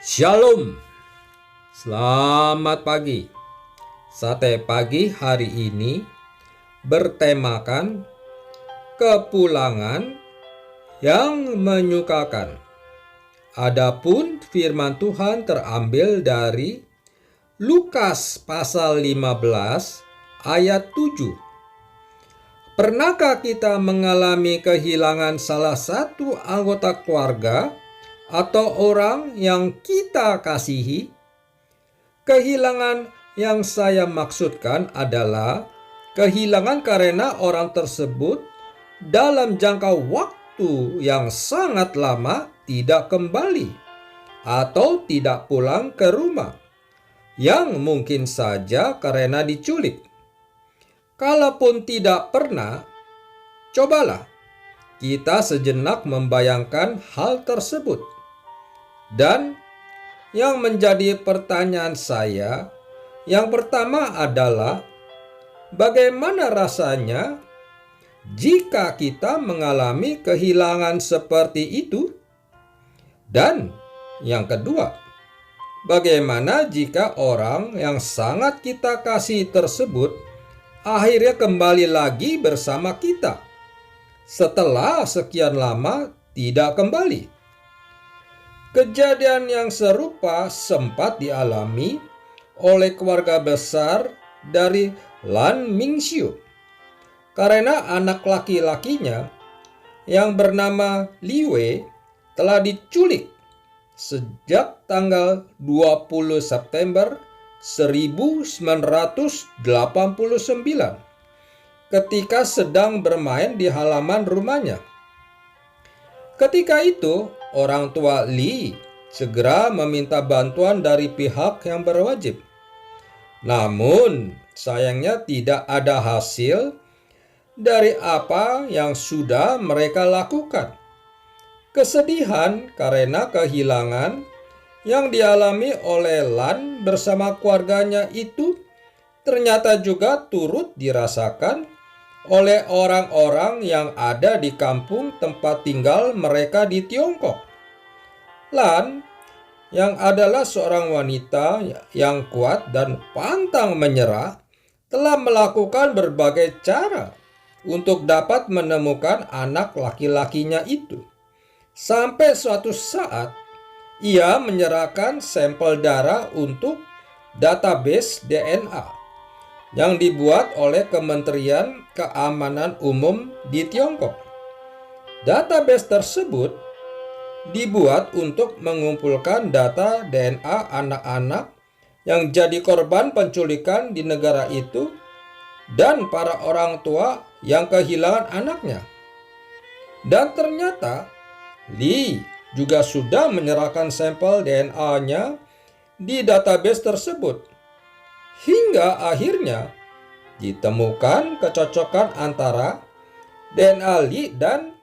Shalom, selamat pagi. Sate pagi hari ini bertemakan kepulangan yang menyukakan. Adapun firman Tuhan terambil dari Lukas pasal 15 ayat 7. Pernahkah kita mengalami kehilangan salah satu anggota keluarga atau orang yang kita kasihi? Kehilangan yang saya maksudkan adalah kehilangan karena orang tersebut dalam jangka waktu yang sangat lama tidak kembali atau tidak pulang ke rumah, yang mungkin saja karena diculik. Kalaupun tidak pernah, cobalah kita sejenak membayangkan hal tersebut. Dan yang menjadi pertanyaan saya yang pertama adalah, bagaimana rasanya jika kita mengalami kehilangan seperti itu? Dan yang kedua, bagaimana jika orang yang sangat kita kasih tersebut akhirnya kembali lagi bersama kita setelah sekian lama tidak kembali? Kejadian yang serupa sempat dialami oleh keluarga besar dari Lan Mingxiu, karena anak laki-lakinya yang bernama Li Wei telah diculik sejak tanggal 20 September 1989 ketika sedang bermain di halaman rumahnya. Ketika itu, orang tua Li segera meminta bantuan dari pihak yang berwajib. Namun, sayangnya tidak ada hasil dari apa yang sudah mereka lakukan. Kesedihan karena kehilangan yang dialami oleh Lan bersama keluarganya itu ternyata juga turut dirasakan oleh orang-orang yang ada di kampung tempat tinggal mereka di Tiongkok. Lan, yang adalah seorang wanita yang kuat dan pantang menyerah, telah melakukan berbagai cara untuk dapat menemukan anak laki-lakinya itu. Sampai suatu saat, ia menyerahkan sampel darah untuk database DNA yang dibuat oleh Kementerian Keamanan Umum di Tiongkok. Database tersebut dibuat untuk mengumpulkan data DNA anak-anak yang jadi korban penculikan di negara itu dan para orang tua yang kehilangan anaknya. Dan ternyata Li juga sudah menyerahkan sampel DNA-nya di database tersebut. Hingga akhirnya ditemukan kecocokan antara DNA Li dan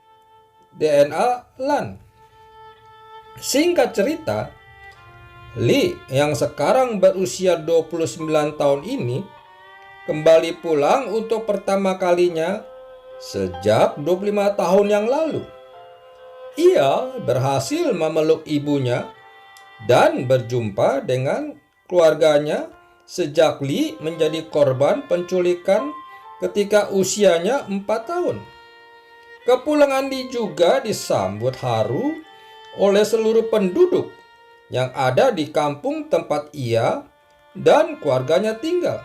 DNA Lan. Singkat cerita, Li yang sekarang berusia 29 tahun ini kembali pulang untuk pertama kalinya sejak 25 tahun yang lalu. Ia berhasil memeluk ibunya dan berjumpa dengan keluarganya sejak Li menjadi korban penculikan ketika usianya 4 tahun. Kepulangan Li juga disambut haru oleh seluruh penduduk yang ada di kampung tempat ia dan keluarganya tinggal.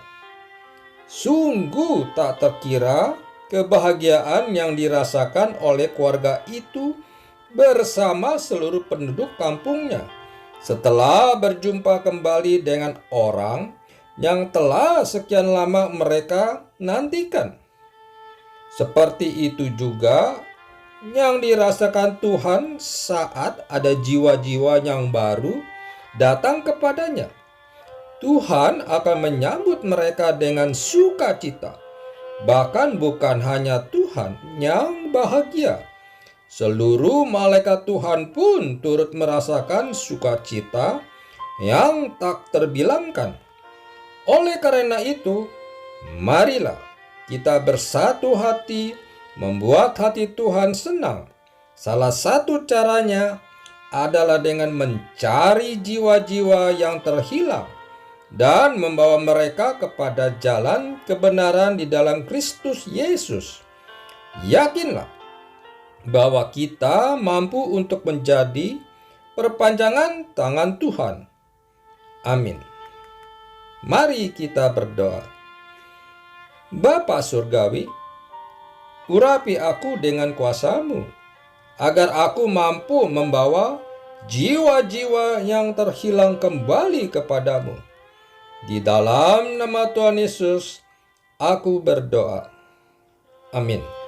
Sungguh tak terkira kebahagiaan yang dirasakan oleh keluarga itu bersama seluruh penduduk kampungnya setelah berjumpa kembali dengan orang yang telah sekian lama mereka nantikan. Seperti itu juga yang dirasakan Tuhan saat ada jiwa-jiwa yang baru datang kepadanya. Tuhan akan menyambut mereka dengan sukacita. Bahkan bukan hanya Tuhan yang bahagia, seluruh malaikat Tuhan pun turut merasakan sukacita yang tak terbilangkan. Oleh karena itu, marilah kita bersatu hati membuat hati Tuhan senang. Salah satu caranya adalah dengan mencari jiwa-jiwa yang terhilang dan membawa mereka kepada jalan kebenaran di dalam Kristus Yesus. Yakinlah bahwa kita mampu untuk menjadi perpanjangan tangan Tuhan. Amin. Mari kita berdoa. Bapa Surgawi, urapi aku dengan kuasa-Mu, agar aku mampu membawa jiwa-jiwa yang terhilang kembali kepadamu. Di dalam nama Tuhan Yesus, aku berdoa. Amin.